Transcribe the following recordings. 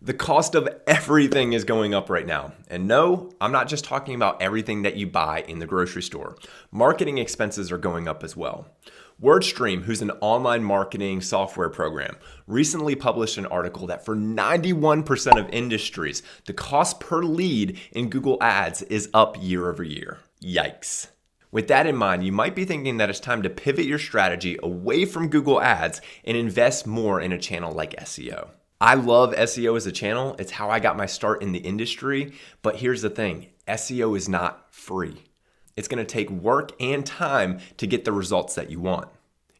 The cost of everything is going up right now. And no, I'm not just talking about everything that you buy in the grocery store. Marketing expenses are going up as well. WordStream, who's an online marketing software program, recently published an article that for 91% of industries, the cost per lead in Google Ads is up year over year. Yikes. With that in mind, you might be thinking that it's time to pivot your strategy away from Google Ads and invest more in a channel like SEO. I love SEO as a channel. It's how I got my start in the industry. But here's the thing, SEO is not free. It's going to take work and time to get the results that you want.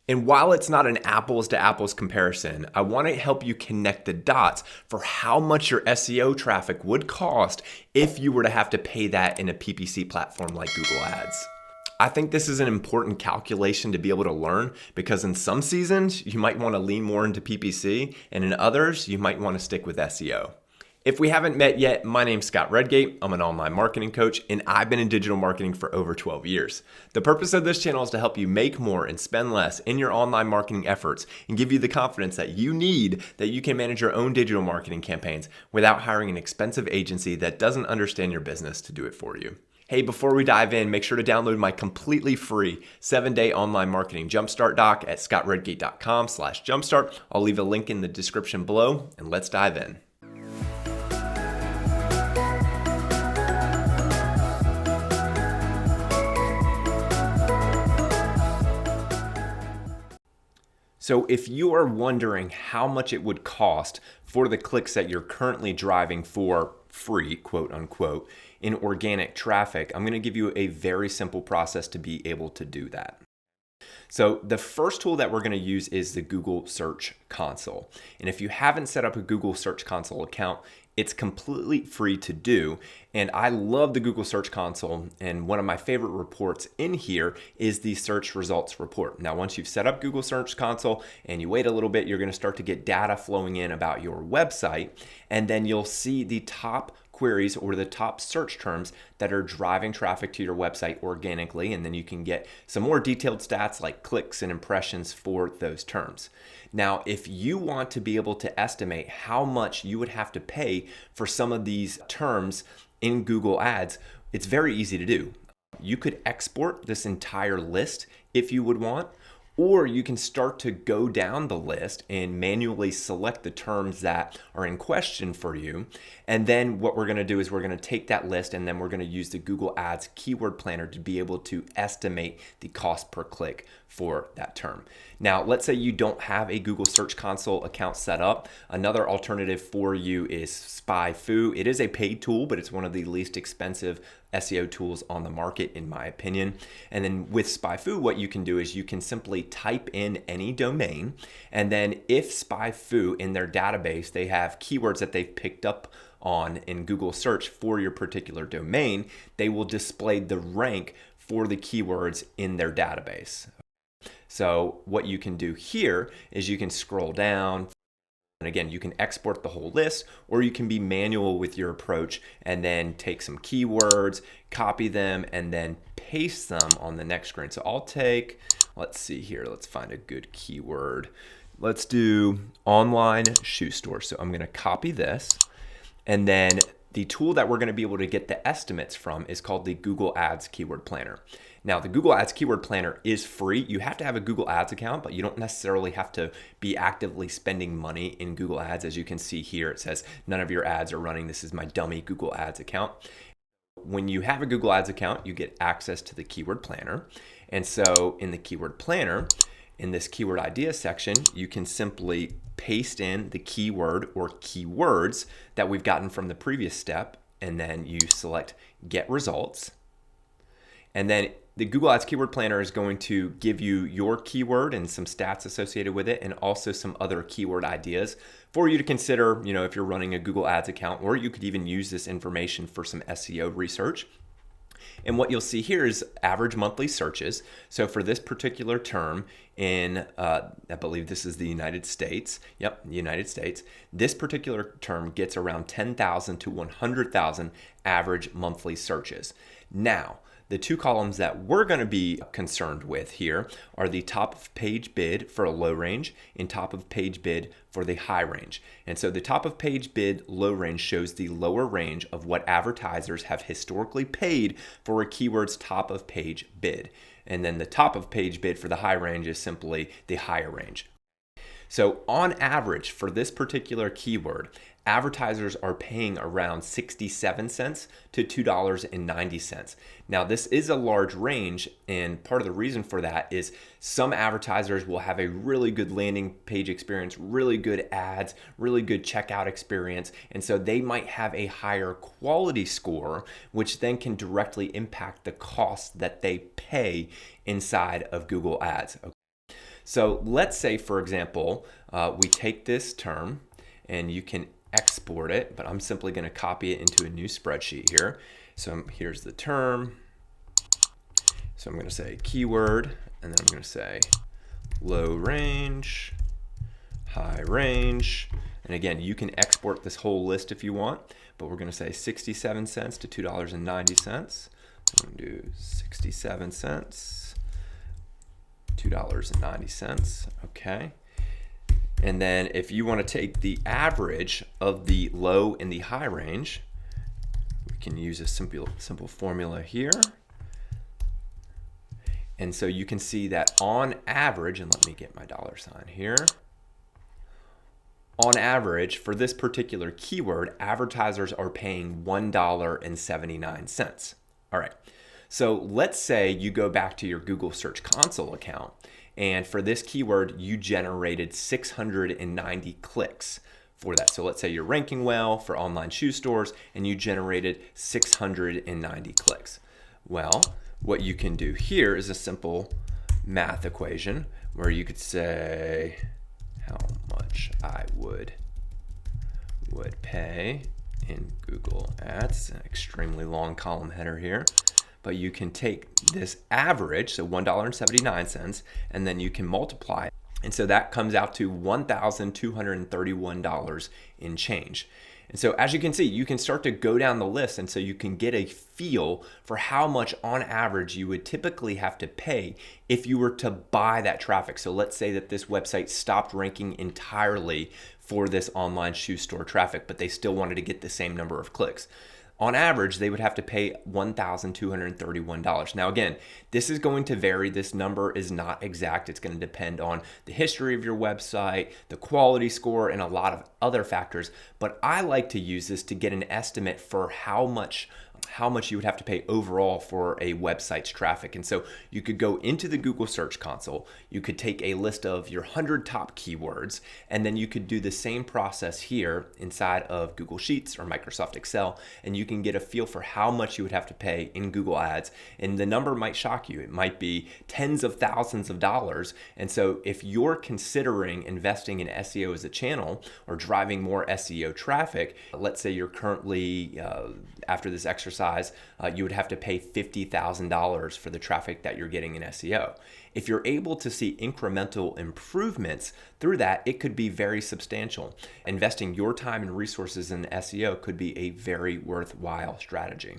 And while it's not an apples to apples comparison, I want to help you connect the dots for how much your SEO traffic would cost if you were to have to pay that in a PPC platform like Google Ads. I think this is an important calculation to be able to learn because in some seasons, you might want to lean more into PPC, and in others, you might want to stick with SEO. If we haven't met yet, my name's Scott Redgate. I'm an online marketing coach, and I've been in digital marketing for over 12 years. The purpose of this channel is to help you make more and spend less in your online marketing efforts and give you the confidence that you need that you can manage your own digital marketing campaigns without hiring an expensive agency that doesn't understand your business to do it for you. Hey, before we dive in, make sure to download my completely free 7-day online marketing jumpstart doc at scottredgate.com/jumpstart. I'll leave a link in the description below, and let's dive in. So if you are wondering how much it would cost for the clicks that you're currently driving for free, quote unquote, in organic traffic, I'm going to give you a very simple process to be able to do that. So the first tool that we're going to use is the Google Search Console. And if you haven't set up a Google Search Console account, it's completely free to do. And I love the Google Search Console. And one of my favorite reports in here is the search results report. Now, once you've set up Google Search Console and you wait a little bit, you're going to start to get data flowing in about your website. And then you'll see the top queries or the top search terms that are driving traffic to your website organically, and then you can get some more detailed stats like clicks and impressions for those terms. Now, if you want to be able to estimate how much you would have to pay for some of these terms in Google Ads, it's very easy to do. You could export this entire list if you would want, or you can start to go down the list and manually select the terms that are in question for you. And then what we're going to do is we're going to take that list and then we're going to use the Google Ads Keyword Planner to be able to estimate the cost per click for that term. Now, let's say you don't have a Google Search Console account set up. Another alternative for you is SpyFu. It is a paid tool, but it's one of the least expensive SEO tools on the market, in my opinion. And then with SpyFu, what you can do is you can simply type in any domain, and then if SpyFu in their database, they have keywords that they've picked up on in Google search for your particular domain, they will display the rank for the keywords in their database. So what you can do here is you can scroll down, and again, you can export the whole list, or you can be manual with your approach and then take some keywords, copy them, and then paste them on the next screen. So I'll take, let's see here, let's find a good keyword. Let's do online shoe store. So I'm going to copy this, and then the tool that we're going to be able to get the estimates from is called the Google Ads Keyword Planner. Now, the Google Ads Keyword Planner is free. You have to have a Google Ads account, but you don't necessarily have to be actively spending money in Google Ads. As you can see here, it says none of your ads are running. This is my dummy Google Ads account. When you have a Google Ads account, you get access to the Keyword Planner. And so in the Keyword Planner, in this keyword idea section, you can simply paste in the keyword or keywords that we've gotten from the previous step, and then you select Get Results. And then the Google Ads Keyword Planner is going to give you your keyword and some stats associated with it, and also some other keyword ideas for you to consider, if you're running a Google Ads account, or you could even use this information for some SEO research. And what you'll see here is average monthly searches. So for this particular term in, I believe this is the United States. Yep, the United States. This particular term gets around 10,000 to 100,000 average monthly searches. Now, The two columns that we're going to be concerned with here are the top of page bid for a low range and top of page bid for the high range. And so the top of page bid low range shows the lower range of what advertisers have historically paid for a keyword's top of page bid. And then the top of page bid for the high range is simply the higher range. So on average for this particular keyword, advertisers are paying around 67 cents to $2.90. Now this is a large range, and part of the reason for that is some advertisers will have a really good landing page experience, really good ads, really good checkout experience, and so they might have a higher quality score, which then can directly impact the cost that they pay inside of Google Ads. Okay. So let's say, for example, we take this term and you can export it, but I'm simply going to copy it into a new spreadsheet here. So here's the term. So I'm going to say keyword, and then I'm going to say low range, high range. And again, you can export this whole list if you want, but we're going to say 67 cents to $2.90. So I'm going to do 67 cents, $2.90. Okay. And then if you want to take the average of the low and the high range, we can use a simple formula here. And so you can see that on average, and let me get my dollar sign here. On average, for this particular keyword, advertisers are paying $1.79. All right. So let's say you go back to your Google Search Console account, and for this keyword, you generated 690 clicks for that. So let's say you're ranking well for online shoe stores and you generated 690 clicks. Well, what you can do here is a simple math equation where you could say how much I would pay in Google Ads. An extremely long column header here. But you can take this average, so $1.79, and then you can multiply it. And so that comes out to $1,231 in change. And so as you can see, you can start to go down the list, and so you can get a feel for how much on average you would typically have to pay if you were to buy that traffic. So let's say that this website stopped ranking entirely for this online shoe store traffic, but they still wanted to get the same number of clicks. On average, they would have to pay $1,231. Now again, this is going to vary. This number is not exact. It's going to depend on the history of your website, the quality score, and a lot of other factors. But I like to use this to get an estimate for how much you would have to pay overall for a website's traffic. And so you could go into the Google Search Console, you could take a list of your 100 top keywords, and then you could do the same process here inside of Google Sheets or Microsoft Excel, and you can get a feel for how much you would have to pay in Google Ads. And the number might shock you. It might be tens of thousands of dollars. And so if you're considering investing in SEO as a channel or driving more SEO traffic, let's say you're currently, after this exercise, you would have to pay $50,000 for the traffic that you're getting in SEO. If you're able to see incremental improvements through that, it could be very substantial. Investing your time and resources in SEO could be a very worthwhile strategy.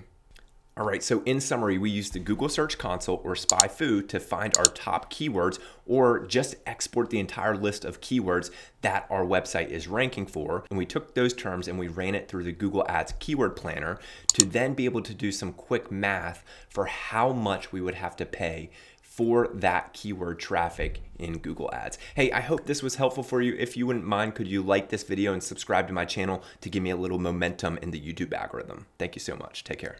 All right, so in summary, we use the Google Search Console or SpyFu to find our top keywords, or just export the entire list of keywords that our website is ranking for. And we took those terms and we ran it through the Google Ads Keyword Planner to then be able to do some quick math for how much we would have to pay for that keyword traffic in Google Ads. Hey, I hope this was helpful for you. If you wouldn't mind, could you like this video and subscribe to my channel to give me a little momentum in the YouTube algorithm? Thank you so much. Take care.